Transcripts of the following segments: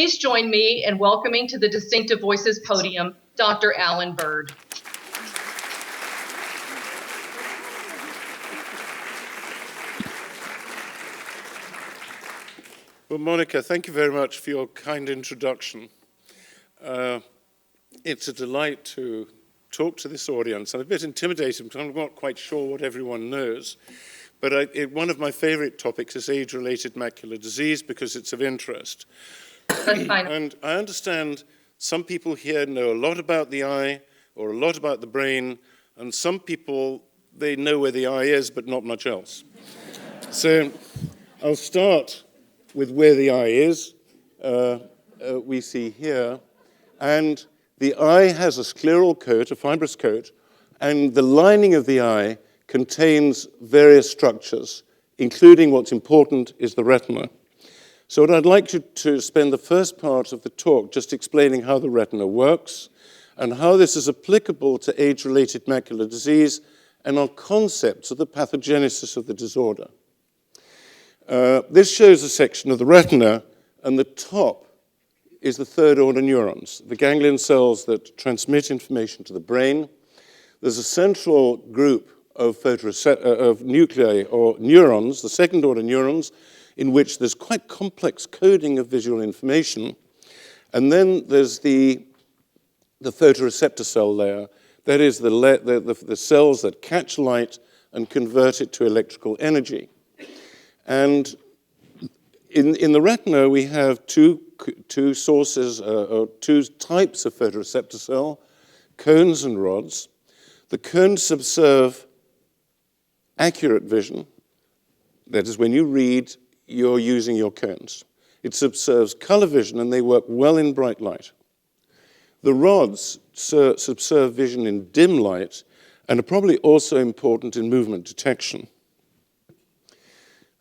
please join me in welcoming to the Distinctive Voices podium, Dr. Alan Bird. Well, Monica, thank you very much for your kind introduction. It's a delight to talk to this audience. I'm a bit intimidated because I'm not quite sure what everyone knows. But one of my favorite topics is age-related macular disease because it's of interest. And I understand some people here know a lot about the eye or a lot about the brain, and some people, they know where the eye is, but not much else. So I'll start with where the eye is, we see here. And the eye has a scleral coat, a fibrous coat, and the lining of the eye contains various structures, including what's important is the retina. So what I'd like you to spend the first part of the talk just explaining how the retina works and how this is applicable to age-related macular disease and our concepts of the pathogenesis of the disorder. This shows a section of the retina, and the top is the third-order neurons, the ganglion cells that transmit information to the brain. There's a central group of nuclei or neurons, the second-order neurons, in which there's quite complex coding of visual information. And then there's the photoreceptor cell layer. That is the cells that catch light and convert it to electrical energy. And in the retina, we have two sources, or two types of photoreceptor cell, cones and rods. The cones subserve accurate vision. That is, when you read, you're using your cones. It subserves color vision, and they work well in bright light. The rods subserve vision in dim light and are probably also important in movement detection.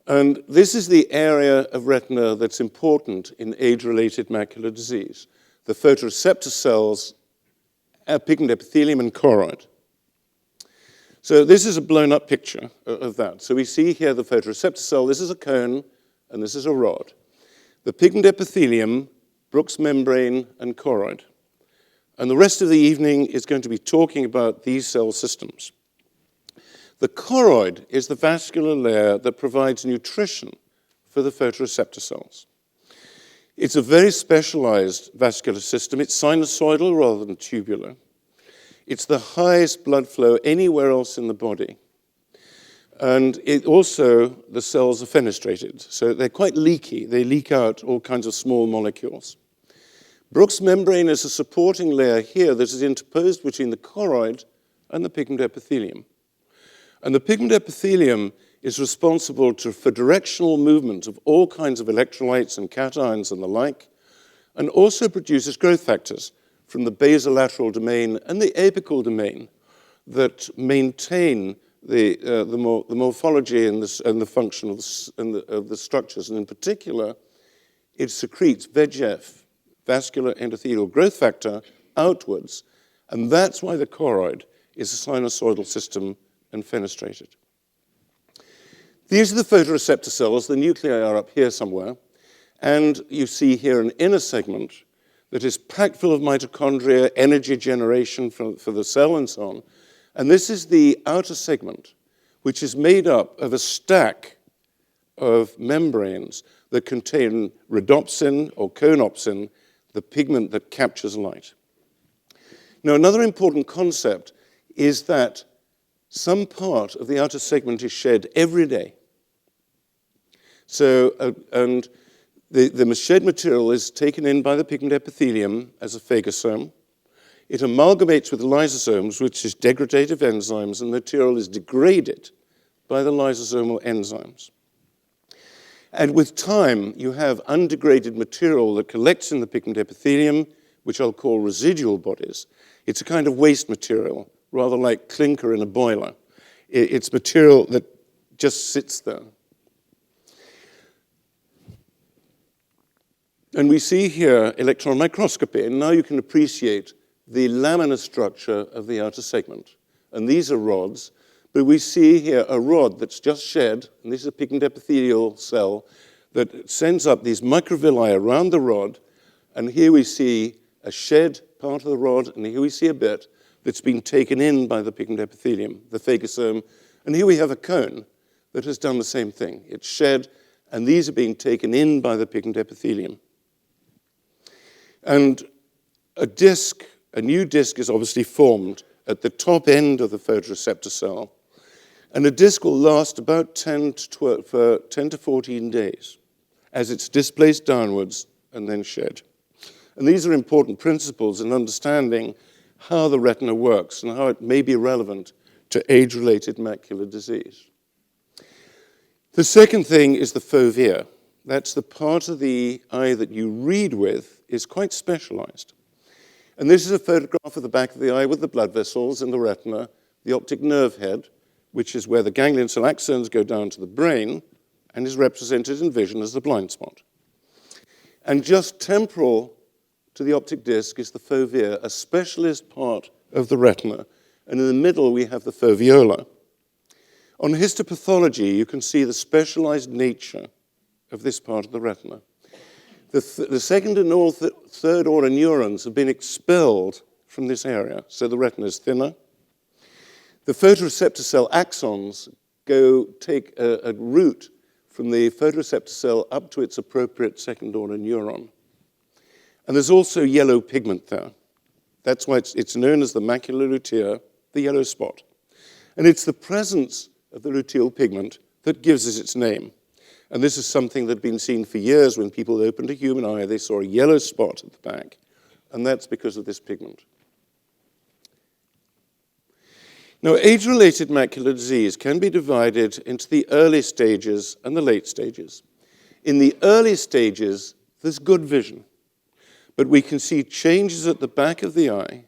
And this is the area of retina that's important in age-related macular disease. The photoreceptor cells, pigment epithelium, and choroid. So this is a blown-up picture of that. So we see here the photoreceptor cell. This is a cone, and this is a rod. The pigment epithelium, Bruch's membrane, and choroid. And the rest of the evening is going to be talking about these cell systems. The choroid is the vascular layer that provides nutrition for the photoreceptor cells. It's a very specialized vascular system. It's sinusoidal rather than tubular. It's the highest blood flow anywhere else in the body. And it also, the cells are fenestrated, so they're quite leaky. They leak out all kinds of small molecules. Bruch's membrane is a supporting layer here that is interposed between the choroid and the pigment epithelium. And the pigment epithelium is responsible for directional movement of all kinds of electrolytes and cations and the like, and also produces growth factors from the basolateral domain and the apical domain that maintain the morphology and the function of the structures. And in particular, it secretes VEGF, vascular endothelial growth factor, outwards. And that's why the choroid is a sinusoidal system and fenestrated. These are the photoreceptor cells. The nuclei are up here somewhere. And you see here an inner segment that is packed full of mitochondria, energy generation for the cell and so on. And this is the outer segment, which is made up of a stack of membranes that contain rhodopsin or conopsin, the pigment that captures light. Now, another important concept is that some part of the outer segment is shed every day. So, and the shed material is taken in by the pigment epithelium as a phagosome. It amalgamates with the lysosomes, which is degradative enzymes, and the material is degraded by the lysosomal enzymes. And with time, you have undegraded material that collects in the pigment epithelium, which I'll call residual bodies. It's a kind of waste material, rather like clinker in a boiler. It's material that just sits there. And we see here electron microscopy, and now you can appreciate the laminar structure of the outer segment. And these are rods, but we see here a rod that's just shed, and this is a pigment epithelial cell that sends up these microvilli around the rod, And here we see a shed part of the rod, and here we see a bit that's been taken in by the pigment epithelium, the phagosome. And here we have a cone that has done the same thing. It's shed, and these are being taken in by the pigment epithelium. And a new disc is obviously formed at the top end of the photoreceptor cell. And a disc will last about 10 to 14 days as it's displaced downwards and then shed. And these are important principles in understanding how the retina works and how it may be relevant to age-related macular disease. The second thing is the fovea. That's the part of the eye that you read with is quite specialized. And this is a photograph of the back of the eye with the blood vessels in the retina, the optic nerve head, which is where the ganglion cell axons go down to the brain and is represented in vision as the blind spot. And just temporal to the optic disc is the fovea, a specialist part of the retina. And in the middle, we have the foveola. On histopathology, you can see the specialized nature of this part of the retina. The second and third order neurons have been expelled from this area, so the retina is thinner. The photoreceptor cell axons take a route from the photoreceptor cell up to its appropriate second order neuron. And there's also yellow pigment there. That's why it's known as the macular lutea, the yellow spot. And it's the presence of the luteal pigment that gives it its name. And this is something that had been seen for years. When people opened a human eye, they saw a yellow spot at the back. And that's because of this pigment. Now, age-related macular disease can be divided into the early stages and the late stages. In the early stages, there's good vision. But we can see changes at the back of the eye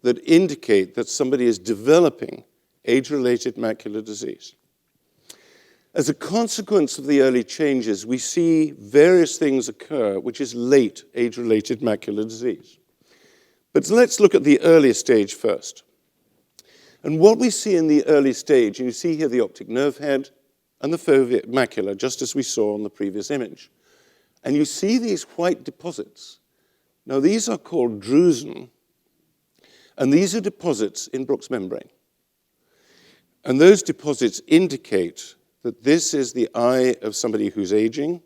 that indicate that somebody is developing age-related macular disease. As a consequence of the early changes, we see various things occur, which is late age-related macular disease. But let's look at the early stage first. And what we see in the early stage, and you see here the optic nerve head and the fovea macula, just as we saw on the previous image. And you see these white deposits. Now, these are called drusen, and these are deposits in Bruch's membrane. And those deposits indicate that this is the eye of somebody who's aging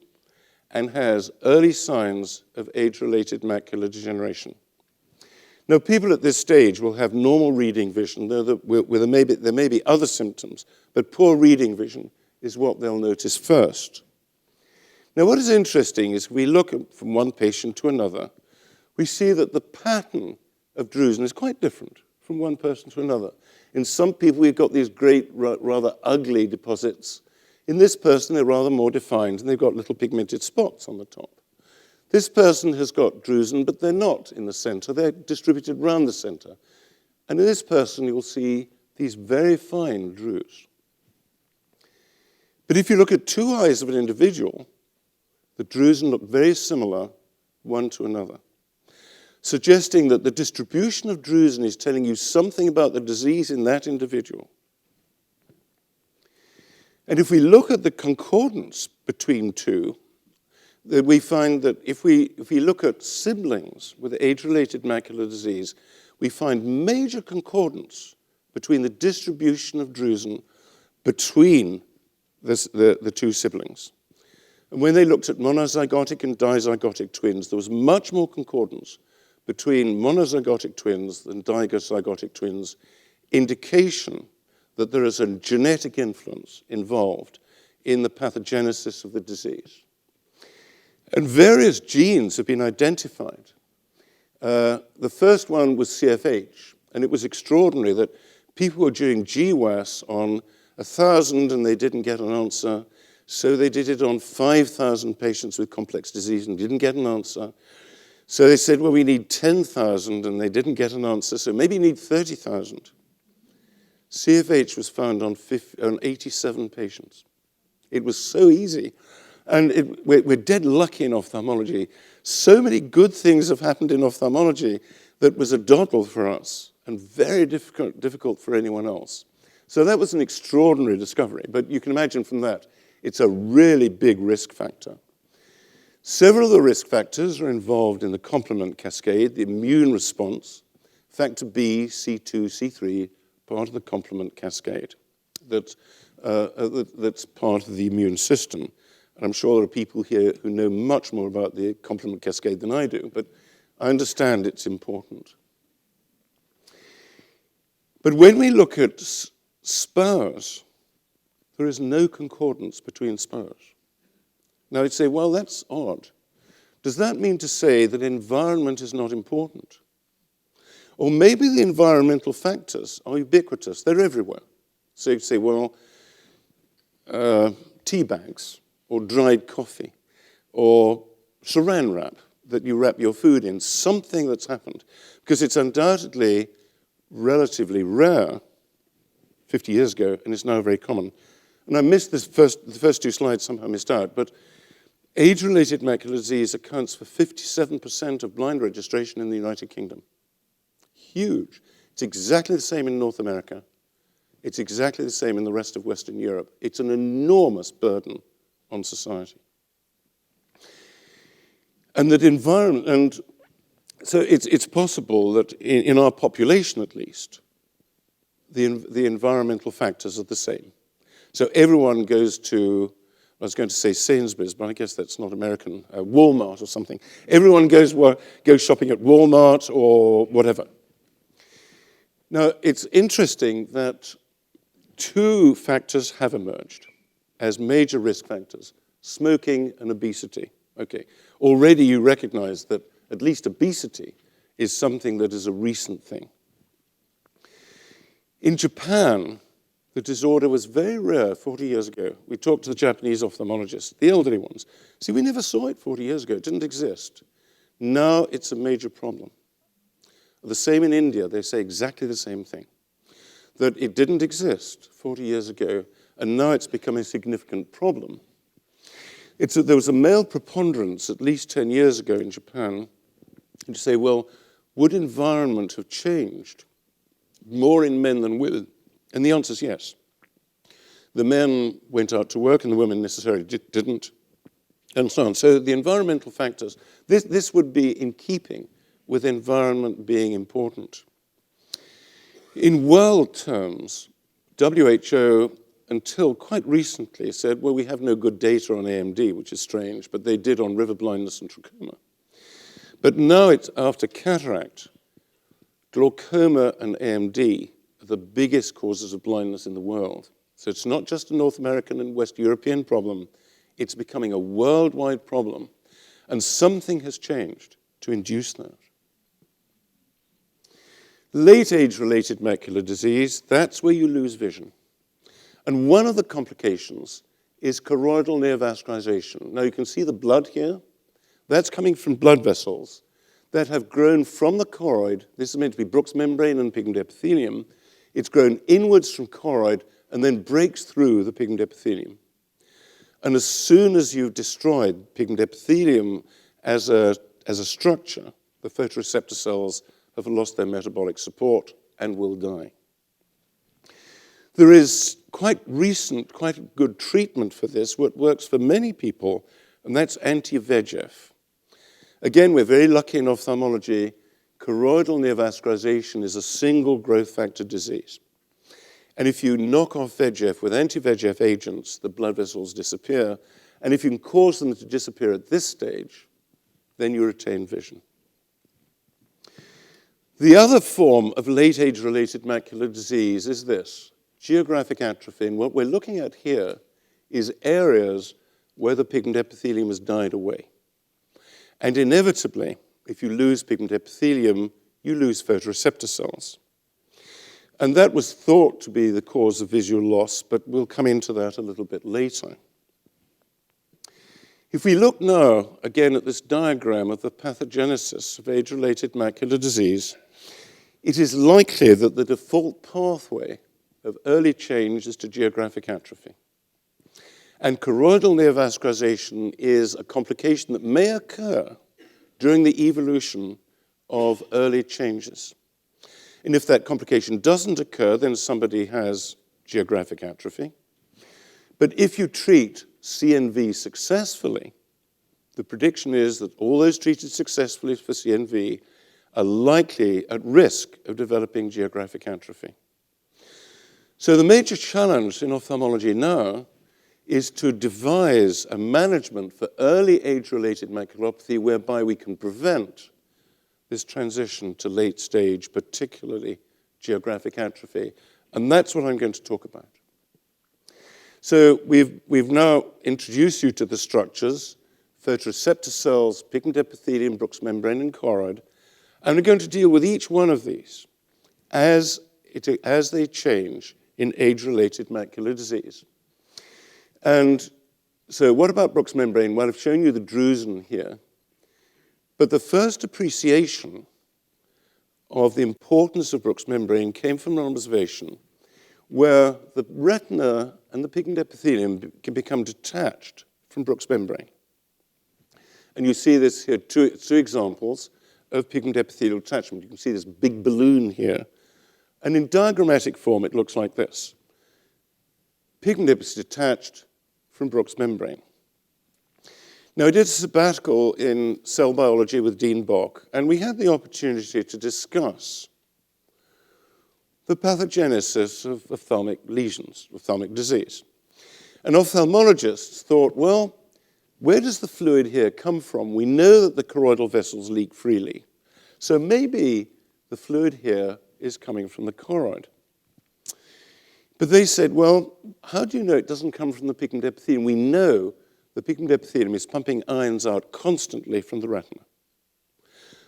and has early signs of age-related macular degeneration. Now, people at this stage will have normal reading vision. There may be other symptoms, but poor reading vision is what they'll notice first. Now, what is interesting is we look from one patient to another, we see that the pattern of drusen is quite different from one person to another. In some people, we've got these great, rather ugly deposits. In this person, they're rather more defined, and they've got little pigmented spots on the top. This person has got drusen, but they're not in the center. They're distributed around the center. And in this person, you'll see these very fine drus. But if you look at two eyes of an individual, the drusen look very similar one to another, suggesting that the distribution of drusen is telling you something about the disease in that individual. And if we look at the concordance between two, that we find that if we look at siblings with age-related macular disease, we find major concordance between the distribution of drusen between the two siblings. And when they looked at monozygotic and dizygotic twins, there was much more concordance between monozygotic twins than dizygotic twins, indication that there is a genetic influence involved in the pathogenesis of the disease. And various genes have been identified. The first one was CFH, and it was extraordinary that people were doing GWAS on 1,000 and they didn't get an answer. So they did it on 5,000 patients with complex disease and didn't get an answer. So they said, well, we need 10,000, and they didn't get an answer, so maybe you need 30,000. CFH was found on 87 patients. It was so easy. And we're dead lucky in ophthalmology. So many good things have happened in ophthalmology that was a doddle for us and very difficult for anyone else. So that was an extraordinary discovery. But you can imagine from that, it's a really big risk factor. Several of the risk factors are involved in the complement cascade, the immune response. Factor B, C2, C3, part of the complement cascade that's part of the immune system. And I'm sure there are people here who know much more about the complement cascade than I do, but I understand it's important. But when we look at spurs, there is no concordance between spurs. Now you'd say, well, that's odd. Does that mean to say that environment is not important? Or maybe the environmental factors are ubiquitous, they're everywhere. So you'd say, well, tea bags, or dried coffee, or saran wrap that you wrap your food in, something that's happened. Because it's undoubtedly relatively rare 50 years ago, and it's now very common. And I missed the first two slides, somehow missed out, but age-related macular disease accounts for 57% of blind registration in the United Kingdom. Huge. It's exactly the same in North America. It's exactly the same in the rest of Western Europe. It's an enormous burden on society. And that environment, and so it's possible that in our population at least, the environmental factors are the same. So everyone goes to, I was going to say Sainsbury's, but I guess that's not American, Walmart or something. Everyone goes shopping at Walmart or whatever. Now, it's interesting that two factors have emerged as major risk factors, smoking and obesity. Okay, already you recognize that at least obesity is something that is a recent thing. In Japan, the disorder was very rare 40 years ago. We talked to the Japanese ophthalmologists, the elderly ones. See, we never saw it 40 years ago. It didn't exist. Now it's a major problem. The same in India. They say exactly the same thing, that it didn't exist 40 years ago, and now it's become a significant problem. There was a male preponderance at least 10 years ago in Japan. You say, well, would environment have changed more in men than women? And the answer is yes. The men went out to work and the women necessarily didn't, and so on. So the environmental factors, this would be in keeping with environment being important. In world terms, WHO, until quite recently, said, well, we have no good data on A.M.D, which is strange, but they did on river blindness and trachoma. But now it's after cataract, glaucoma and A.M.D are the biggest causes of blindness in the world. So it's not just a North American and West European problem, it's becoming a worldwide problem. And something has changed to induce that. Late age-related macular disease, that's where you lose vision. And one of the complications is choroidal neovascularization. Now you can see the blood here. That's coming from blood vessels that have grown from the choroid. This is meant to be Bruch's membrane and pigment epithelium. It's grown inwards from choroid and then breaks through the pigment epithelium. And as soon as you've destroyed pigment epithelium as a structure, the photoreceptor cells have lost their metabolic support and will die. There is quite good treatment for this, what works for many people, and that's anti-VEGF. Again, we're very lucky in ophthalmology. Choroidal neovascularization is a single growth factor disease. And if you knock off VEGF with anti-VEGF agents, the blood vessels disappear. And if you can cause them to disappear at this stage, then you retain vision. The other form of late age-related macular disease is this, geographic atrophy. And what we're looking at here is areas where the pigment epithelium has died away. And inevitably, if you lose pigment epithelium, you lose photoreceptor cells. And that was thought to be the cause of visual loss, but we'll come into that a little bit later. If we look now, again, at this diagram of the pathogenesis of age-related macular disease, it is likely that the default pathway of early change is to geographic atrophy. And choroidal neovascularization is a complication that may occur during the evolution of early changes. And if that complication doesn't occur, then somebody has geographic atrophy. But if you treat CNV successfully, the prediction is that all those treated successfully for CNV are likely at risk of developing geographic atrophy. So the major challenge in ophthalmology now is to devise a management for early age-related maculopathy whereby we can prevent this transition to late stage, particularly geographic atrophy. And that's what I'm going to talk about. So we've now introduced you to the structures, photoreceptor cells, pigment epithelium, Bruch's membrane, and choroid. And we're going to deal with each one of these as they change in age-related macular disease. And so what about Bruch's membrane? Well, I've shown you the drusen here. But the first appreciation of the importance of Bruch's membrane came from an observation where the retina and the pigment epithelium can become detached from Bruch's membrane. And you see this here, two examples of pigment epithelial detachment. You can see this big balloon here. And in diagrammatic form, it looks like this. Pigment is detached from Bruch's membrane. Now, I did a sabbatical in cell biology with Dean Bock, and we had the opportunity to discuss the pathogenesis of ophthalmic lesions, ophthalmic disease. And ophthalmologists thought, well, where does the fluid here come from? We know that the choroidal vessels leak freely. So maybe the fluid here is coming from the choroid. But they said, well, how do you know it doesn't come from the pigment epithelium? We know the pigment epithelium is pumping ions out constantly from the retina.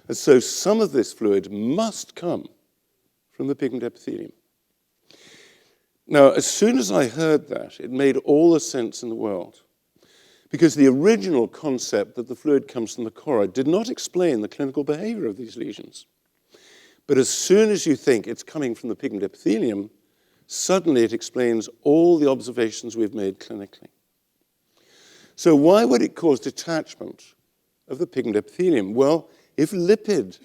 And so some of this fluid must come from the pigment epithelium. Now, as soon as I heard that, it made all the sense in the world. Because the original concept that the fluid comes from the choroid did not explain the clinical behavior of these lesions. But as soon as you think it's coming from the pigment epithelium, suddenly it explains all the observations we've made clinically. So why would it cause detachment of the pigment epithelium? Well, if lipid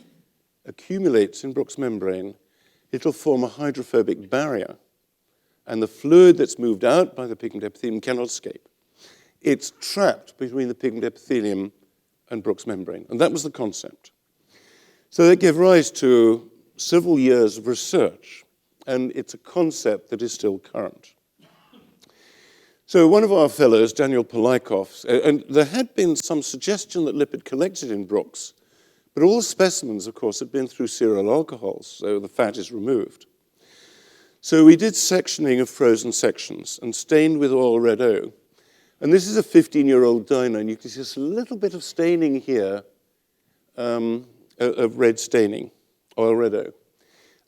accumulates in Bruch's membrane, it'll form a hydrophobic barrier, and the fluid that's moved out by the pigment epithelium cannot escape. It's trapped between the pigment epithelium and Bruch's membrane, and that was the concept. So that gave rise to several years of research, and it's a concept that is still current. So one of our fellows, Daniel Polaikoff, and there had been some suggestion that lipid collected in Bruch's, but all the specimens, of course, had been through serial alcohols, so the fat is removed. So we did sectioning of frozen sections and stained with oil red O. And this is a 15-year-old donor, and you can see just a little bit of staining here of red staining, oil red O.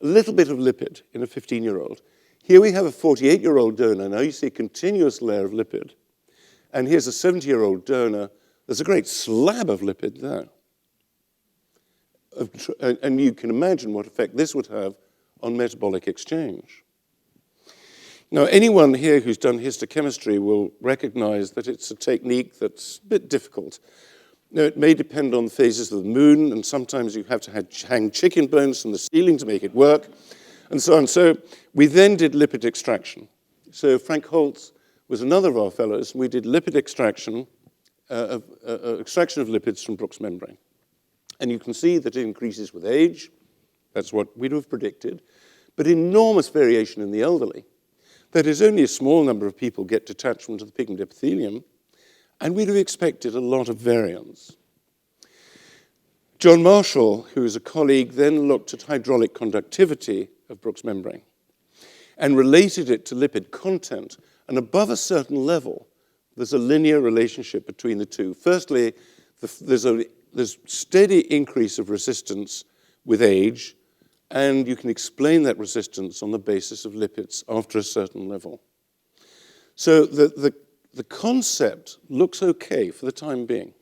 A little bit of lipid in a 15-year-old. Here we have a 48-year-old donor. Now you see a continuous layer of lipid. And here's a 70-year-old donor. There's a great slab of lipid there. And you can imagine what effect this would have on metabolic exchange. Now, anyone here who's done histochemistry will recognize that it's a technique that's a bit difficult. Now, it may depend on the phases of the moon, and sometimes you have to hang chicken bones from the ceiling to make it work, and so on. So we then did lipid extraction. So Frank Holtz was another of our fellows, and we did lipid extraction, extraction of lipids from Bruch's membrane. And you can see that it increases with age. That's what we'd have predicted. But enormous variation in the elderly. That is, only a small number of people get detachment of the pigment epithelium, and we'd have expected a lot of variance. John Marshall, who is a colleague, then looked at hydraulic conductivity of Bruch's membrane and related it to lipid content. And above a certain level, there's a linear relationship between the two. Firstly, there's steady increase of resistance with age, and you can explain that resistance on the basis of lipids after a certain level. So the concept looks okay for the time being.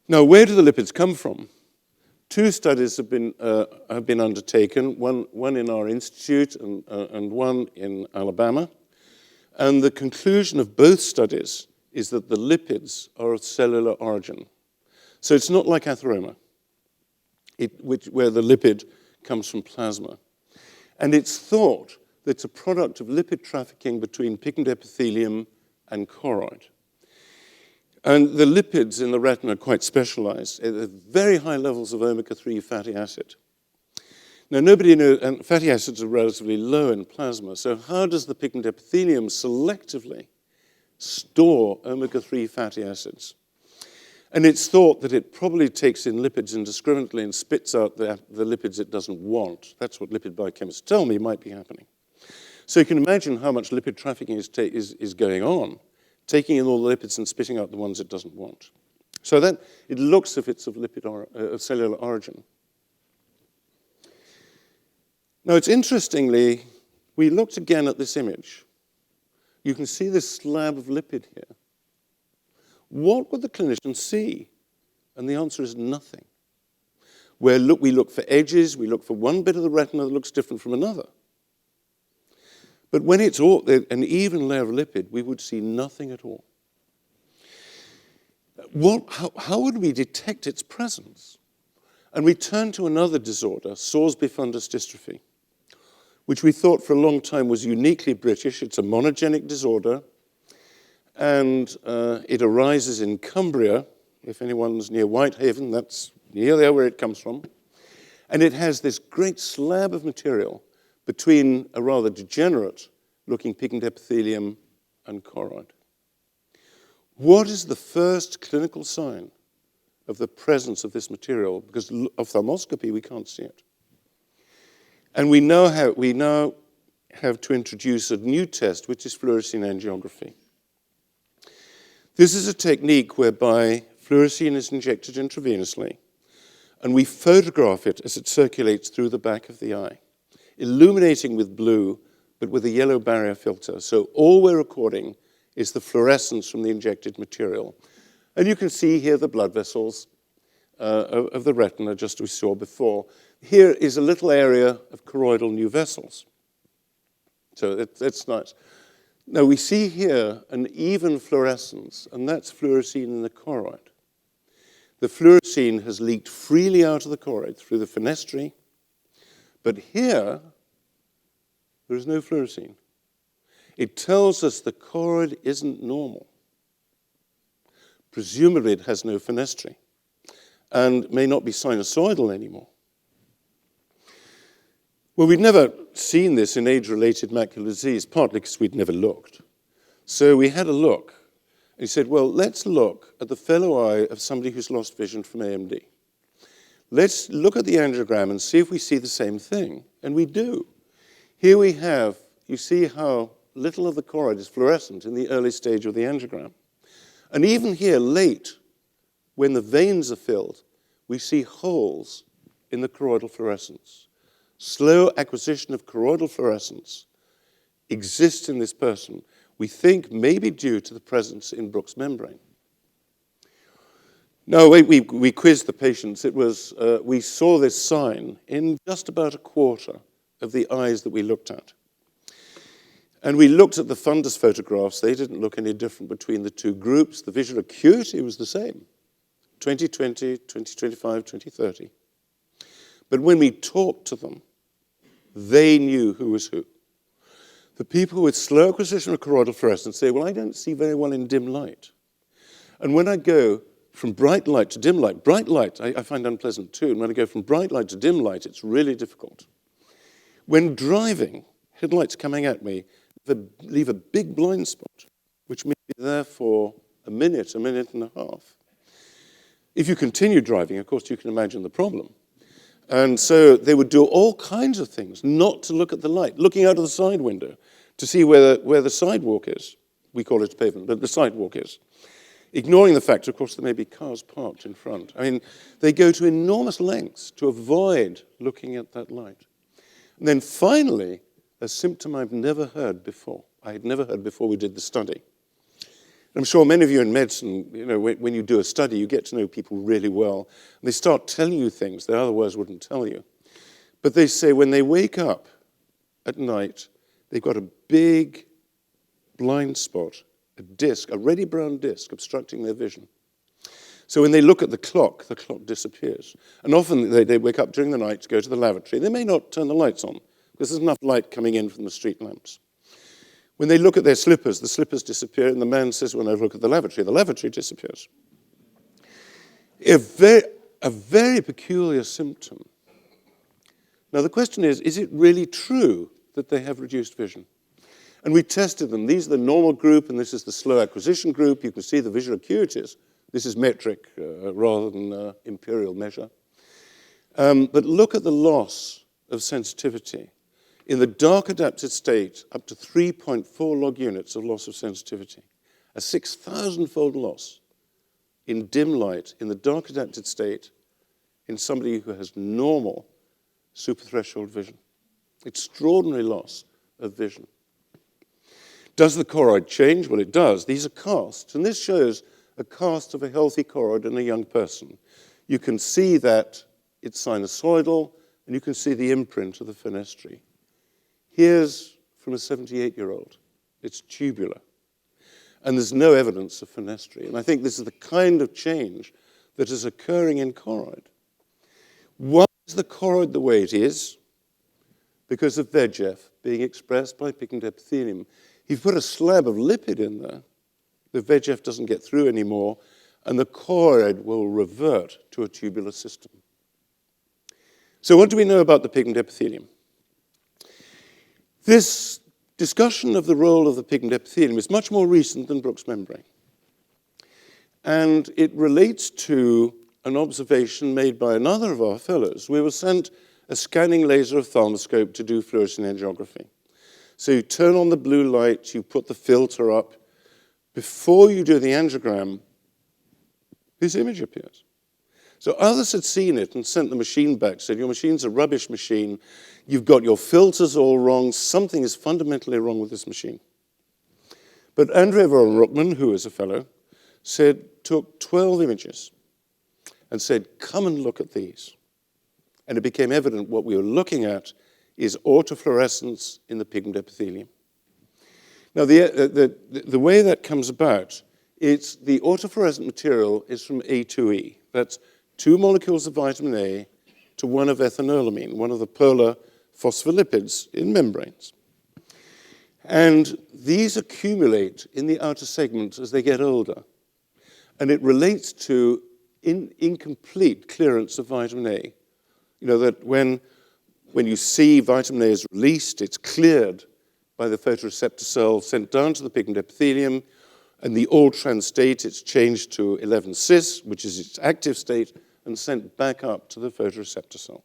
Now, where do the lipids come from? Two studies have been undertaken, one in our institute and one in Alabama. And the conclusion of both studies is that the lipids are of cellular origin. So it's not like atheroma, where the lipid comes from plasma. And it's thought that it's a product of lipid trafficking between pigment epithelium and choroid. And the lipids in the retina are quite specialized at very high levels of omega-3 fatty acid. Now, nobody knows, and fatty acids are relatively low in plasma, so how does the pigment epithelium selectively store omega-3 fatty acids? And it's thought that it probably takes in lipids indiscriminately and spits out the lipids it doesn't want. That's what lipid biochemists tell me might be happening. So you can imagine how much lipid trafficking is going on, taking in all the lipids and spitting out the ones it doesn't want. So then it looks as if it's of cellular origin. Now, it's interestingly, we looked again at this image. You can see this slab of lipid here. What would the clinician see? And the answer is nothing. We look for edges, we look for one bit of the retina that looks different from another. But when it's an even layer of lipid, we would see nothing at all. How would we detect its presence? And we turned to another disorder, Sorsby fundus dystrophy, which we thought for a long time was uniquely British. It's a monogenic disorder, and it arises in Cumbria. If anyone's near Whitehaven, that's near there where it comes from. And it has this great slab of material between a rather degenerate-looking pigment epithelium and choroid. What is the first clinical sign of the presence of this material? Because ophthalmoscopy, we can't see it. And we now have to introduce a new test, which is fluorescein angiography. This is a technique whereby fluorescein is injected intravenously, and we photograph it as it circulates through the back of the eye, illuminating with blue, but with a yellow barrier filter. So all we're recording is the fluorescence from the injected material. And you can see here the blood vessels of the retina, just as we saw before. Here is a little area of choroidal new vessels. So that's nice. Now we see here an even fluorescence, and that's fluorescein in the choroid. The fluorescein has leaked freely out of the choroid through the fenestrae, but here there is no fluorescein. It tells us the choroid isn't normal. Presumably it has no fenestrae and may not be sinusoidal anymore. Well, we'd never seen this in age-related macular disease, partly because we'd never looked. So we had a look. And he said, well, let's look at the fellow eye of somebody who's lost vision from A.M.D. Let's look at the angiogram and see if we see the same thing. And we do. Here we have, you see how little of the choroid is fluorescent in the early stage of the angiogram. And even here, late, when the veins are filled, we see holes in the choroidal fluorescence. Slow acquisition of choroidal fluorescence exists in this person, we think maybe due to the presence in Bruch's membrane. No, we quizzed the patients. It was, we saw this sign in just about a quarter of the eyes that we looked at. And we looked at the fundus photographs. They didn't look any different between the two groups. The visual acuity was the same, 20/20, 20/25, 20/30. But when we talked to them, they knew who was who. The people with slow acquisition of choroidal fluorescence say, well, I don't see very well in dim light. And when I go from bright light to dim light, bright light I find unpleasant too. And when I go from bright light to dim light, it's really difficult. When driving, headlights coming at me, they leave a big blind spot, which may be there for a minute and a half. If you continue driving, of course, you can imagine the problem. And so they would do all kinds of things not to look at the light, looking out of the side window to see where the sidewalk is. We call it a pavement, but the sidewalk is. Ignoring the fact, of course, there may be cars parked in front. I mean, they go to enormous lengths to avoid looking at that light. And then finally, a symptom I've never heard before. I had never heard before we did the study. I'm sure many of you in medicine, you know, when you do a study, you get to know people really well. And they start telling you things that otherwise wouldn't tell you. But they say when they wake up at night, they've got a big blind spot, a disc, a reddy brown disc obstructing their vision. So when they look at the clock disappears. And often they wake up during the night to go to the lavatory. They may not turn the lights on because there's enough light coming in from the street lamps. When they look at their slippers, the slippers disappear, and the man says, when I look at the lavatory disappears. A very peculiar symptom. Now the question is it really true that they have reduced vision? And we tested them. These are the normal group, and this is the slow acquisition group. You can see the visual acuities. This is metric rather than imperial measure. But look at the loss of sensitivity. In the dark adapted state, up to 3.4 log units of loss of sensitivity. A 6,000-fold loss in dim light in the dark adapted state in somebody who has normal suprathreshold vision. Extraordinary loss of vision. Does the choroid change? Well, it does. These are casts, and this shows a cast of a healthy choroid in a young person. You can see that it's sinusoidal, and you can see the imprint of the fenestrae. Here's from a 78-year-old. It's tubular. And there's no evidence of fenestrae. And I think this is the kind of change that is occurring in choroid. Why is the choroid the way it is? Because of VEGF being expressed by pigment epithelium. If you put a slab of lipid in there, the VEGF doesn't get through anymore, and the choroid will revert to a tubular system. So what do we know about the pigment epithelium? This discussion of the role of the pigment epithelium is much more recent than Brooks membrane. And it relates to an observation made by another of our fellows. We were sent a scanning laser ophthalmoscope to do fluorescein angiography. So you turn on the blue light, you put the filter up. Before you do the angiogram, this image appears. So others had seen it and sent the machine back, said, your machine's a rubbish machine, you've got your filters all wrong, something is fundamentally wrong with this machine. But Andrea von Ruckmann, who is a fellow, took 12 images and said, come and look at these. And it became evident what we were looking at is autofluorescence in the pigment epithelium. Now, the way that comes about, it's the autofluorescent material is from A2E. That's 2 molecules of vitamin A to 1 of ethanolamine, one of the polar phospholipids in membranes. And these accumulate in the outer segments as they get older. And it relates to incomplete clearance of vitamin A. You know, that when you see vitamin A is released, it's cleared by the photoreceptor cell, sent down to the pigment epithelium, and the all-trans state, it's changed to 11-cis, which is its active state, and sent back up to the photoreceptor cell.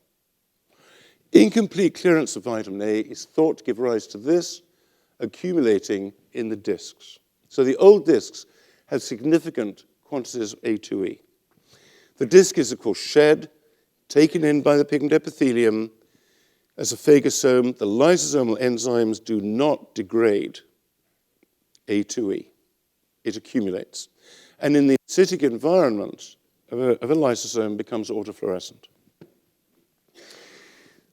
Incomplete clearance of vitamin A is thought to give rise to this accumulating in the discs. So the old discs have significant quantities of A2E. The disc is, of course, shed, taken in by the pigment epithelium as a phagosome. The lysosomal enzymes do not degrade A2E. It accumulates. And in the acidic environment of a lysosome becomes autofluorescent.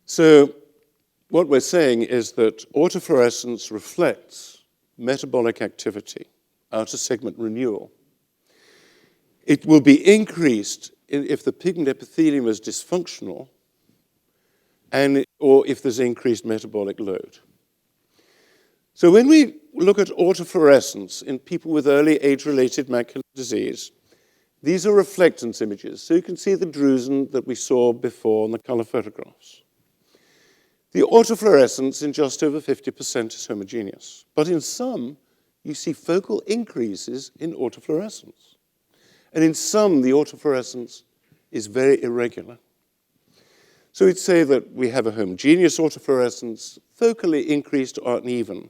So what we're saying is that autofluorescence reflects metabolic activity, outer segment renewal. It will be increased if the pigment epithelium is dysfunctional or if there's increased metabolic load. So when we look at autofluorescence in people with early age-related macular disease, these are reflectance images. So you can see the drusen that we saw before in the color photographs. The autofluorescence in just over 50% is homogeneous. But in some, you see focal increases in autofluorescence. And in some, the autofluorescence is very irregular. So we'd say that we have a homogeneous autofluorescence, focally increased or uneven.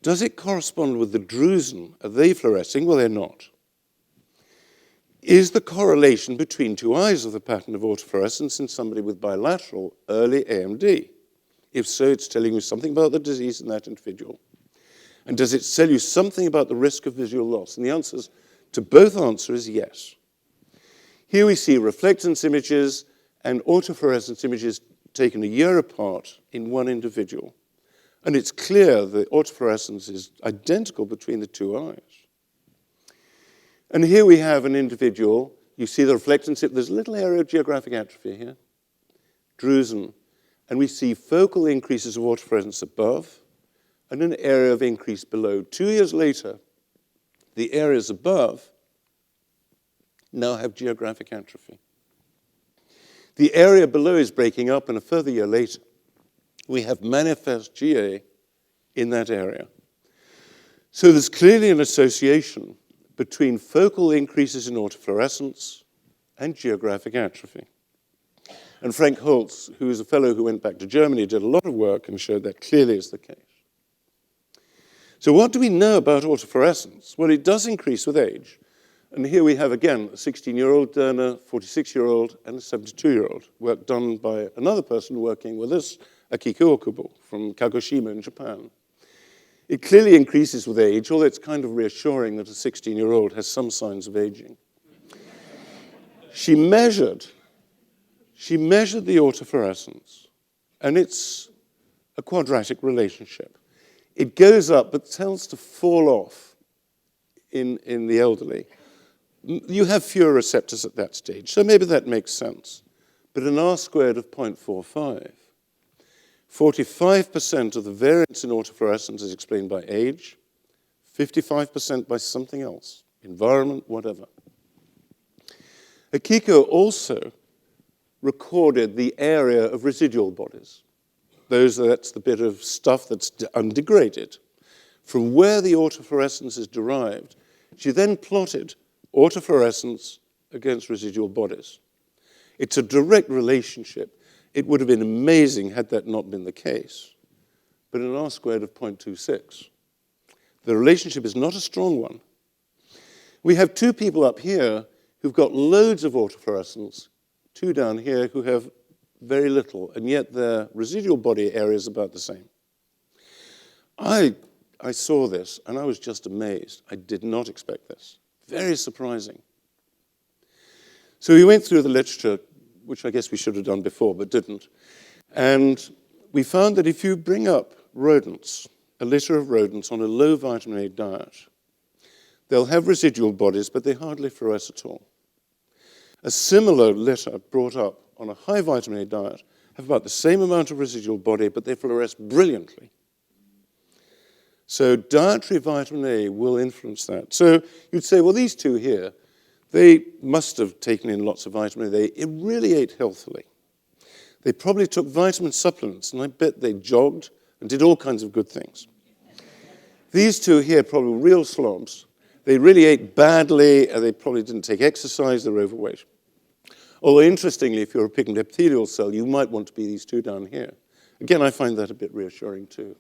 Does it correspond with the drusen? Are they fluorescing? Well, they're not. Is the correlation between 2 eyes of the pattern of autofluorescence in somebody with bilateral early A.M.D? If so, it's telling you something about the disease in that individual. And does it tell you something about the risk of visual loss? And the answers to both answers is yes. Here we see reflectance images and autofluorescence images taken a year apart in one individual. And it's clear that autofluorescence is identical between the 2 eyes. And here we have an individual. You see the reflectance. There's a little area of geographic atrophy here, drusen. And we see focal increases of autofluorescence above and an area of increase below. 2 years later, the areas above now have geographic atrophy. The area below is breaking up, and a further year later, we have manifest GA in that area. So there's clearly an association between focal increases in autofluorescence and geographic atrophy. And Frank Holtz, who is a fellow who went back to Germany, did a lot of work and showed that clearly is the case. So what do we know about autofluorescence? Well, it does increase with age. And here we have, again, a 16-year-old donor, 46-year-old, and a 72-year-old. Work done by another person working with us, Akiko Okubo, from Kagoshima in Japan. It clearly increases with age, although it's kind of reassuring that a 16-year-old has some signs of aging. She measured the autofluorescence, and it's a quadratic relationship. It goes up, but tends to fall off in the elderly. You have fewer receptors at that stage, so maybe that makes sense. But an R squared of 0.45, 45% of the variance in autofluorescence is explained by age, 55% by something else, environment, whatever. Akiko also recorded the area of residual bodies. That's the bit of stuff that's undegraded. From where the autofluorescence is derived, she then plotted autofluorescence against residual bodies. It's a direct relationship. It would have been amazing had that not been the case. But an R squared of 0.26. The relationship is not a strong one. We have two people up here who've got loads of autofluorescence, two down here who have very little, and yet their residual body area is about the same. I saw this, and I was just amazed. I did not expect this. Very surprising. So we went through the literature, which I guess we should have done before, but didn't. And we found that if you bring up rodents, a litter of rodents on a low vitamin A diet, they'll have residual bodies, but they hardly fluoresce at all. A similar litter brought up on a high vitamin A diet have about the same amount of residual body, but they fluoresce brilliantly. So dietary vitamin A will influence that. So you'd say, well, these two here, they must have taken in lots of vitamin A. They really ate healthily. They probably took vitamin supplements, and I bet they jogged and did all kinds of good things. These two here, probably real slobs. They really ate badly, and they probably didn't take exercise, they're overweight. Although, interestingly, if you're a pigment epithelial cell, you might want to be these two down here. Again, I find that a bit reassuring, too.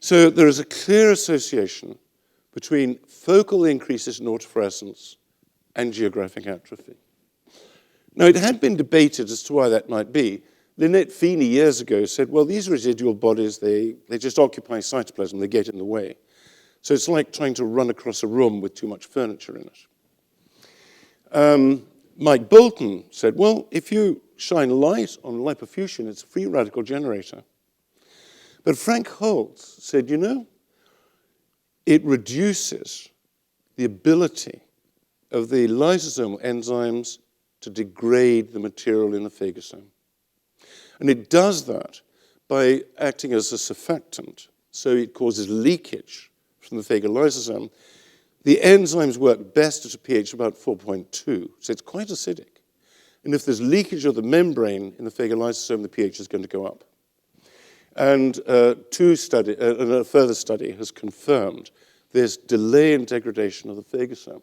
So there is a clear association between focal increases in autofluorescence and geographic atrophy. Now, it had been debated as to why that might be. Lynette Feeney years ago said, well, these residual bodies, they just occupy cytoplasm, they get in the way. So it's like trying to run across a room with too much furniture in it. Mike Bolton said, well, if you shine light on lipofuscin, it's a free radical generator. But Frank Holtz said, you know, it reduces the ability of the lysosomal enzymes to degrade the material in the phagosome. And it does that by acting as a surfactant, so it causes leakage from the phagolysosome. The enzymes work best at a pH of about 4.2, so it's quite acidic. And if there's leakage of the membrane in the phagolysosome, the pH is going to go up. And a further study has confirmed this delay in degradation of the phagosome.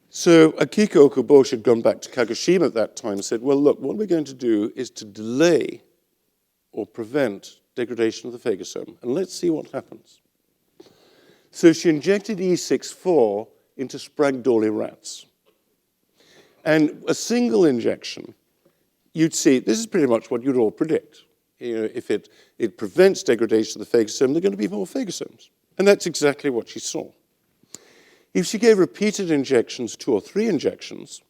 So Akiko Okubo had gone back to Kagoshima at that time and said, well, look, what we're going to do is to delay or prevent degradation of the phagosome, and let's see what happens. So she injected E64 into Sprague-Dawley rats. And a single injection, you'd see, this is pretty much what you'd all predict. You know, if it prevents degradation of the phagosome, there are going to be more phagosomes. And that's exactly what she saw. If she gave repeated injections, 2 or 3 injections,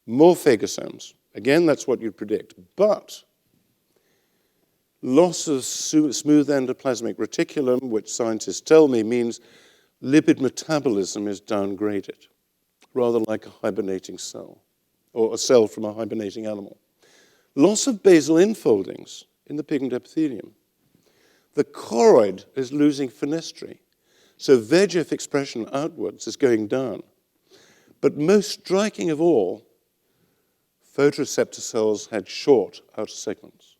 more phagosomes. Again, that's what you'd predict. But loss of smooth endoplasmic reticulum, which scientists tell me means lipid metabolism is downgraded, rather like a hibernating cell, or a cell from a hibernating animal. Loss of basal infoldings in the pigment epithelium. The choroid is losing fenestrine. So VEGF expression outwards is going down. But most striking of all, photoreceptor cells had short outer segments.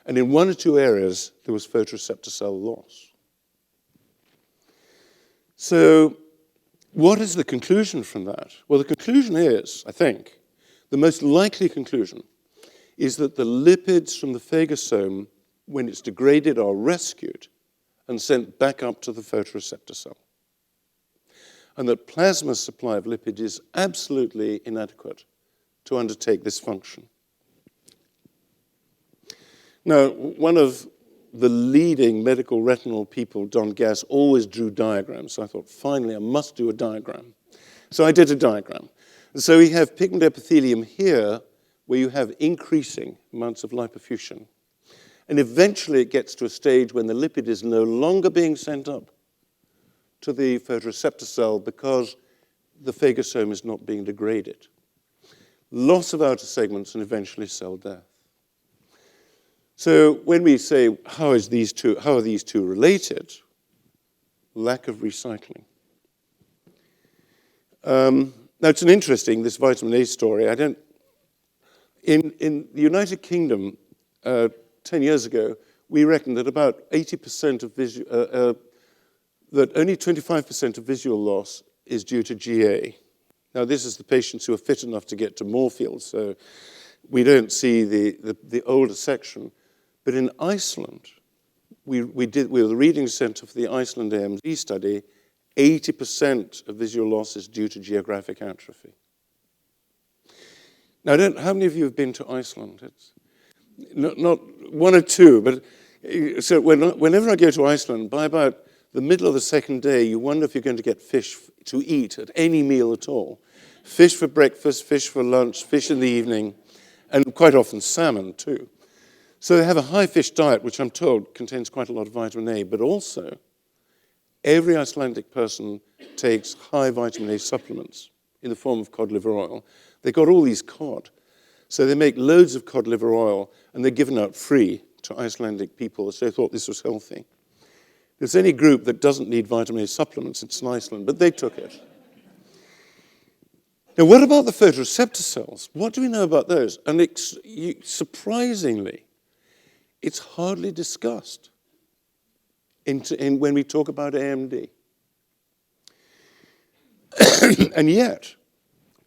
And in one or two areas, there was photoreceptor cell loss. So what is the conclusion from that? Well, the conclusion is, I think, the most likely conclusion is that the lipids from the phagosome, when it's degraded, are rescued and sent back up to the photoreceptor cell. And that plasma supply of lipid is absolutely inadequate to undertake this function. Now, one of the leading medical retinal people, Don Gass, always drew diagrams. So I thought, finally, I must do a diagram. So I did a diagram. So we have pigment epithelium here, where you have increasing amounts of lipofuscin. And eventually it gets to a stage when the lipid is no longer being sent up to the photoreceptor cell because the phagosome is not being degraded. Loss of outer segments and eventually cell death. So when we say, how are these two related? Lack of recycling. Now, it's an interesting, this vitamin A story. In the United Kingdom, 10 years ago, we reckoned that about 80% of that only 25% of visual loss is due to GA. Now, this is the patients who are fit enough to get to Moorfields, so we don't see the older section. But in Iceland, we were the reading center for the Iceland A.M.D. study. 80% of visual loss is due to geographic atrophy. Now, how many of you have been to Iceland? It's not one or two, but so whenever I go to Iceland, by about the middle of the second day, you wonder if you're going to get fish to eat at any meal at all. Fish for breakfast, fish for lunch, fish in the evening, and quite often salmon too. So they have a high fish diet, which I'm told contains quite a lot of vitamin A, but also every Icelandic person takes high vitamin A supplements in the form of cod liver oil. They got all these cod. So they make loads of cod liver oil, and they're given out free to Icelandic people, so they thought this was healthy. If there's any group that doesn't need vitamin A supplements, it's in Iceland, but they took it. Now, what about the photoreceptor cells? What do we know about those? And surprisingly, it's hardly discussed when we talk about A.M.D. And yet,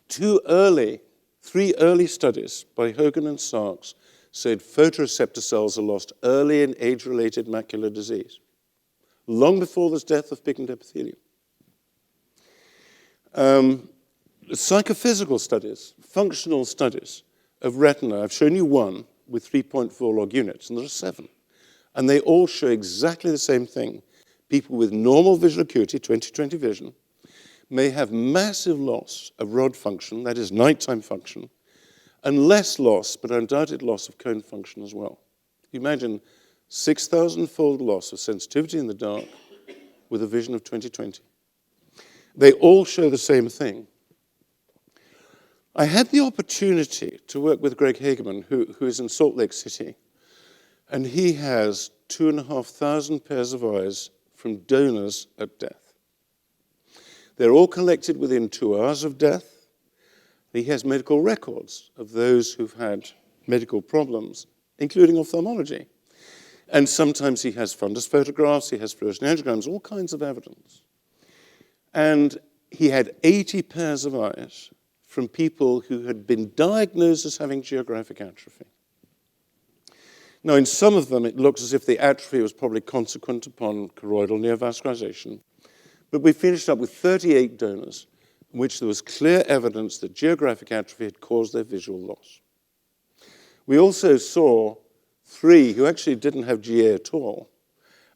three early studies by Hogan and Sarks said photoreceptor cells are lost early in age-related macular disease, long before there's death of pigment epithelium. Psychophysical studies, functional studies of retina, I've shown you one with 3.4 log units, and there are 7. And they all show exactly the same thing. People with normal visual acuity, 20/20 vision, may have massive loss of rod function, that is nighttime function, and less loss, but undoubted loss of cone function as well. You imagine 6,000-fold loss of sensitivity in the dark with a vision of 20/20. They all show the same thing. I had the opportunity to work with Greg Hageman, who is in Salt Lake City, and he has 2,500 pairs of eyes from donors at death. They're all collected within 2 hours of death. He has medical records of those who've had medical problems, including ophthalmology. And sometimes he has fundus photographs, he has fluorescent angiograms, all kinds of evidence. And he had 80 pairs of eyes from people who had been diagnosed as having geographic atrophy. Now, in some of them, it looks as if the atrophy was probably consequent upon choroidal neovascularization. But we finished up with 38 donors in which there was clear evidence that geographic atrophy had caused their visual loss. We also saw 3 who actually didn't have GA at all.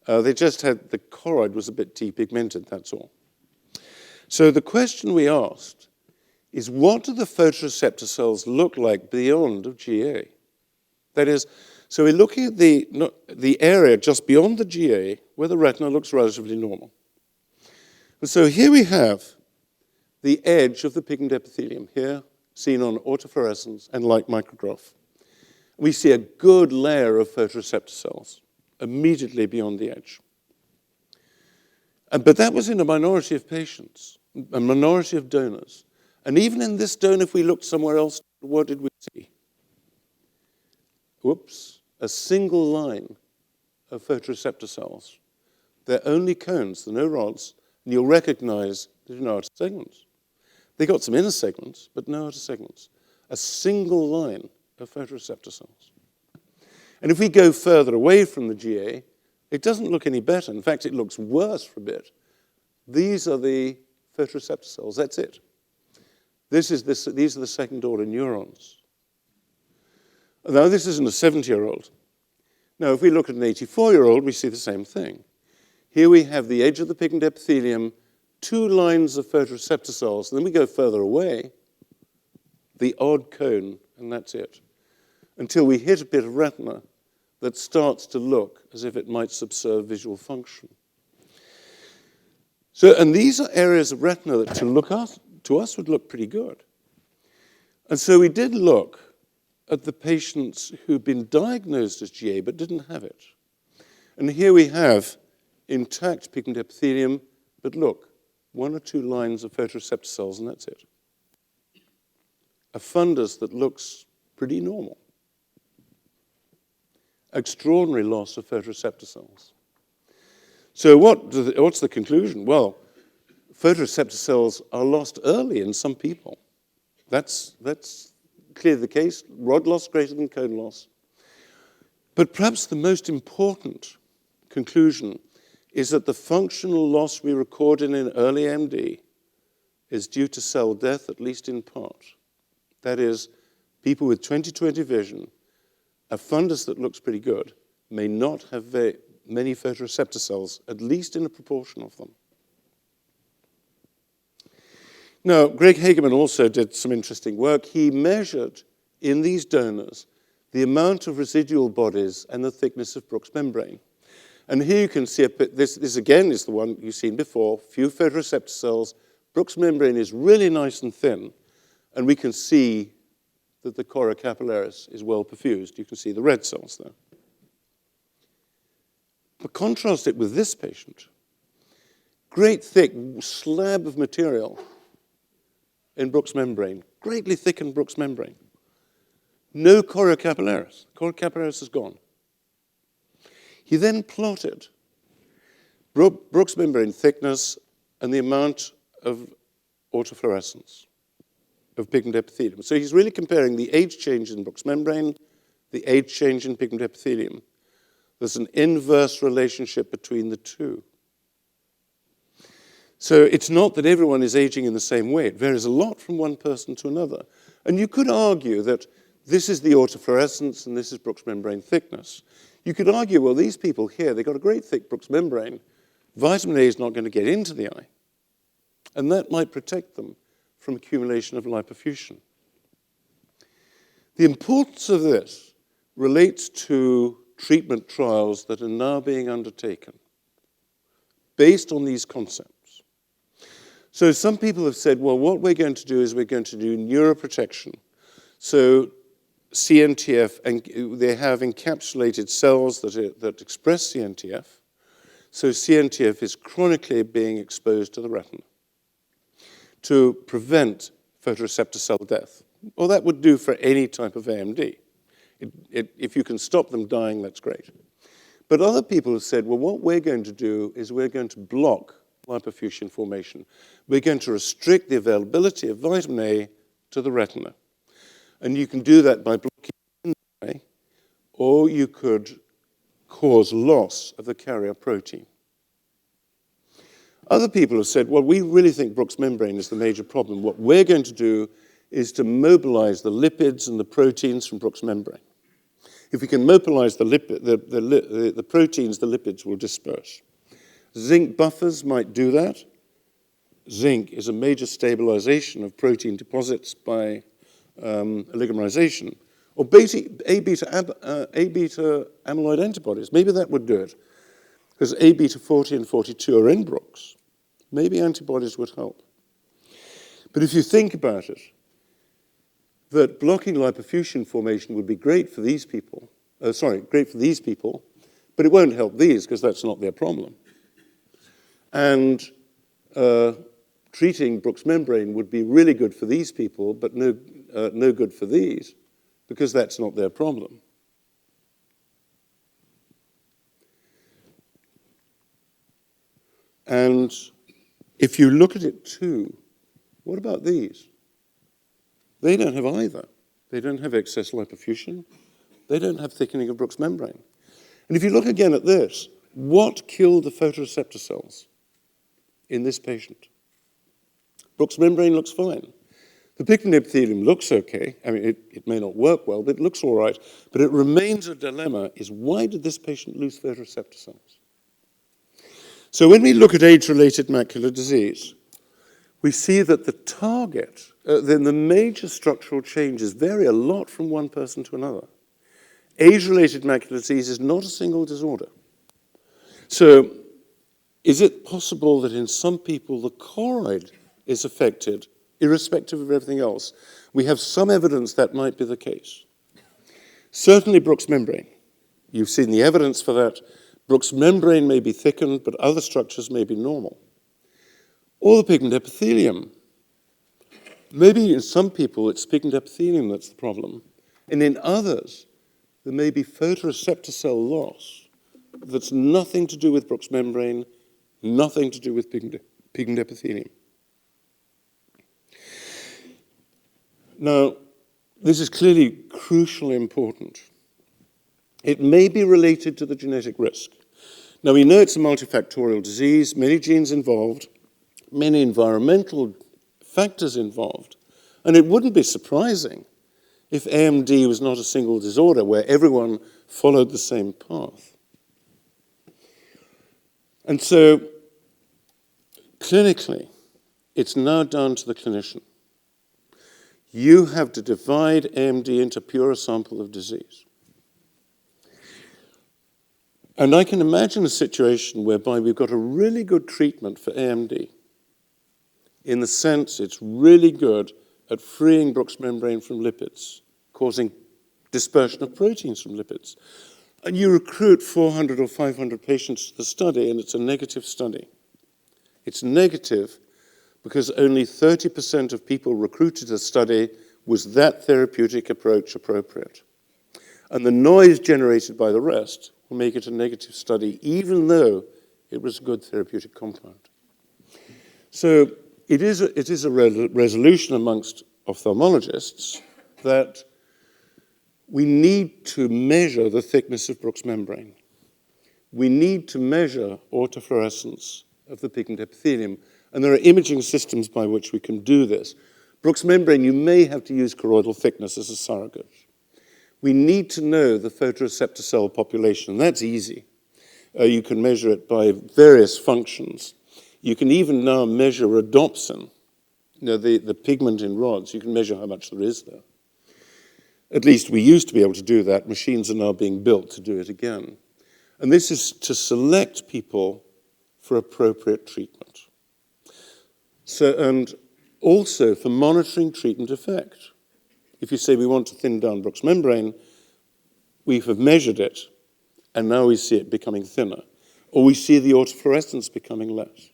They just had the choroid was a bit depigmented, that's all. So the question we asked is, what do the photoreceptor cells look like beyond of GA? That is, so we're looking at the area just beyond the GA where the retina looks relatively normal. And so here we have the edge of the pigment epithelium, here seen on autofluorescence and light micrograph. We see a good layer of photoreceptor cells immediately beyond the edge. But that was in a minority of patients, a minority of donors. And even in this donor, if we looked somewhere else, what did we see? Whoops, a single line of photoreceptor cells. They're only cones, there are no rods, and you'll recognize there's no outer segments. They got some inner segments, but no outer segments. A single line of photoreceptor cells. And if we go further away from the GA, it doesn't look any better. In fact, it looks worse for a bit. These are the photoreceptor cells, that's it. These are the second-order neurons. Now, this isn't a 70-year-old. Now, if we look at an 84-year-old, we see the same thing. Here we have the edge of the pigment epithelium, 2 lines of photoreceptor cells, and then we go further away, the odd cone, and that's it, until we hit a bit of retina that starts to look as if it might subserve visual function. So, and these are areas of retina that to us would look pretty good. And so we did look at the patients who'd been diagnosed as GA but didn't have it. And here we have intact pigment epithelium, but look, 1 or 2 lines of photoreceptor cells, and that's it. A fundus that looks pretty normal. Extraordinary loss of photoreceptor cells. So what's the conclusion? Well, photoreceptor cells are lost early in some people. That's clearly the case. Rod loss greater than cone loss. But perhaps the most important conclusion is that the functional loss we recorded in early A.M.D. is due to cell death, at least in part. That is, people with 20/20 vision, a fundus that looks pretty good, may not have very many photoreceptor cells, at least in a proportion of them. Now, Greg Hageman also did some interesting work. He measured in these donors the amount of residual bodies and the thickness of Bruch's membrane. And here you can see, this again is the one you've seen before, few photoreceptor cells. Bruch's membrane is really nice and thin, and we can see that the chora capillaris is well perfused. You can see the red cells there. But contrast it with this patient. Great thick slab of material in Bruch's membrane, greatly thickened Bruch's membrane. No chora capillaris. Chora capillaris is gone. He then plotted Bruch's membrane thickness and the amount of autofluorescence of pigment epithelium. So he's really comparing the age change in Bruch's membrane, the age change in pigment epithelium. There's an inverse relationship between the two. So it's not that everyone is aging in the same way. It varies a lot from one person to another. And you could argue that this is the autofluorescence and this is Bruch's membrane thickness. You could argue, well, these people here, they've got a great thick Bruch's membrane. Vitamin A is not going to get into the eye. And that might protect them from accumulation of lipofuscin. The importance of this relates to treatment trials that are now being undertaken based on these concepts. So some people have said, well, what we're going to do is we're going to do neuroprotection. So CNTF, and they have encapsulated cells that express CNTF. So CNTF is chronically being exposed to the retina to prevent photoreceptor cell death. Well, that would do for any type of A.M.D. If you can stop them dying, that's great. But other people have said, well, what we're going to do is we're going to block lipofuscin formation. We're going to restrict the availability of vitamin A to the retina. And you can do that by blocking the eye, or you could cause loss of the carrier protein. Other people have said, well, we really think Bruch's membrane is the major problem. What we're going to do is to mobilize the lipids and the proteins from Bruch's membrane. If we can mobilize the proteins, the lipids will disperse. Zinc buffers might do that. Zinc is a major stabilization of protein deposits by oligomerization. Or A-beta amyloid antibodies, maybe that would do it. Because A-beta 40 and 42 are in Bruch's. Maybe antibodies would help. But if you think about it, that blocking lipofuscin formation would be great for these people, but it won't help these because that's not their problem. And treating Bruch's membrane would be really good for these people, but no good for these because that's not their problem. And if you look at it too, what about these? They don't have either. They don't have excess lipofuscin. They don't have thickening of Bruch's membrane. And if you look again at this, what killed the photoreceptor cells in this patient? Bruch's membrane looks fine. The pigment epithelium looks okay. I mean, it may not work well, but it looks all right. But it remains a dilemma is why did this patient lose photoreceptor cells? So when we look at age-related macular disease, we see that the target, then the major structural changes vary a lot from one person to another. Age-related macular disease is not a single disorder. So is it possible that in some people the choroid is affected, irrespective of everything else? We have some evidence that might be the case. Certainly Bruch's membrane. You've seen the evidence for that. Bruch's membrane may be thickened, but other structures may be normal. Or the pigment epithelium. Maybe in some people it's pigment epithelium that's the problem. And in others, there may be photoreceptor cell loss that's nothing to do with Bruch's membrane, nothing to do with pigment epithelium. Now, this is clearly crucially important. It may be related to the genetic risk. Now, we know it's a multifactorial disease, many genes involved, many environmental factors involved, and it wouldn't be surprising if A.M.D. was not a single disorder where everyone followed the same path. And so, clinically, it's now down to the clinician. You have to divide A.M.D. into pure sample of disease. And I can imagine a situation whereby we've got a really good treatment for A.M.D. in the sense it's really good at freeing Bruch's membrane from lipids, causing dispersion of proteins from lipids. And you recruit 400 or 500 patients to the study, and it's a negative study. It's negative because only 30% of people recruited to the study was that therapeutic approach appropriate. And the noise generated by the rest will make it a negative study, even though it was a good therapeutic compound. So it is a resolution amongst ophthalmologists that we need to measure the thickness of Bruch's membrane. We need to measure autofluorescence of the pigment epithelium, and there are imaging systems by which we can do this. Bruch's membrane, you may have to use choroidal thickness as a surrogate. We need to know the photoreceptor cell population. That's easy. You can measure it by various functions. You can even now measure rhodopsin, the pigment in rods. You can measure how much there is there. At least we used to be able to do that. Machines are now being built to do it again. And this is to select people for appropriate treatment. So, and also for monitoring treatment effect. If you say we want to thin down Bruch's membrane, we have measured it, and now we see it becoming thinner. Or we see the autofluorescence becoming less.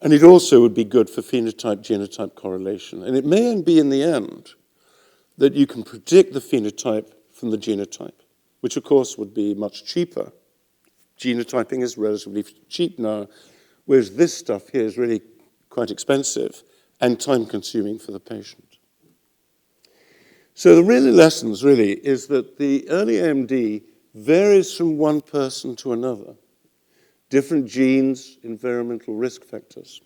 And it also would be good for phenotype-genotype correlation. And it may be in the end that you can predict the phenotype from the genotype, which of course would be much cheaper. Genotyping is relatively cheap now, whereas this stuff here is really quite expensive and time-consuming for the patient. So the really lessons really is that the early A.M.D. varies from one person to another. Different genes, environmental risk factors.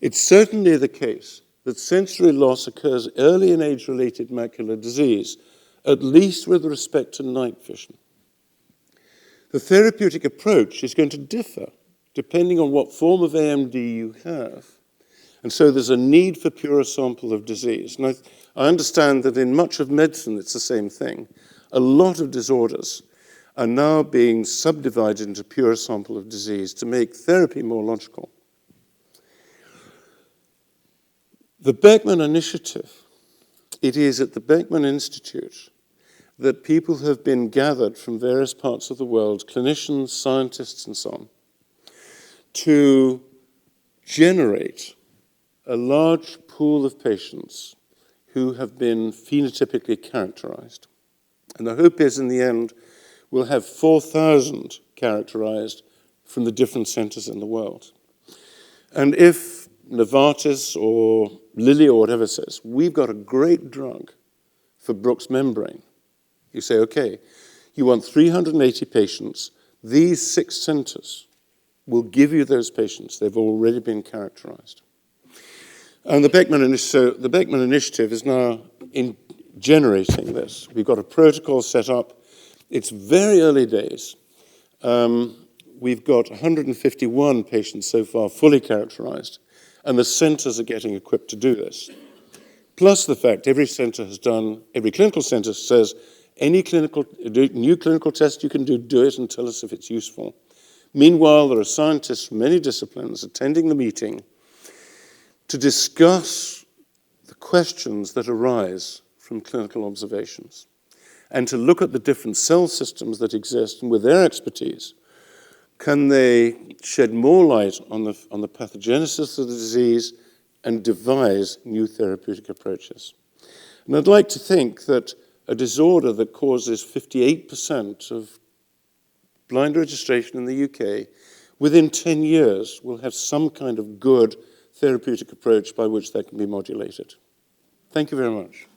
It's certainly the case that sensory loss occurs early in age-related macular disease, at least with respect to night vision. The therapeutic approach is going to differ depending on what form of A.M.D. you have. And so there's a need for pure sample of disease. And I understand that in much of medicine it's the same thing. A lot of disorders are now being subdivided into pure sample of disease to make therapy more logical. The Beckman Initiative it is at the Beckman Institute that people have been gathered from various parts of the world, clinicians, scientists, and so on, to generate a large pool of patients who have been phenotypically characterized. And the hope is, in the end, we'll have 4,000 characterized from the different centers in the world. And if Novartis or Lilly or whatever says, we've got a great drug for Bruch's membrane, you say, okay, you want 380 patients, these 6 centers will give you those patients. They've already been characterized. And the Beckman Initiative is now in generating this. We've got a protocol set up. It's very early days. We've got 151 patients so far fully characterized, and the centers are getting equipped to do this. Plus the fact every clinical center says, any new clinical test you can do it and tell us if it's useful. Meanwhile, there are scientists from many disciplines attending the meeting to discuss the questions that arise from clinical observations and to look at the different cell systems that exist, and with their expertise, can they shed more light on the pathogenesis of the disease and devise new therapeutic approaches. And I'd like to think that a disorder that causes 58% of blind registration in the UK, within 10 years will have some kind of good therapeutic approach by which that can be modulated. Thank you very much.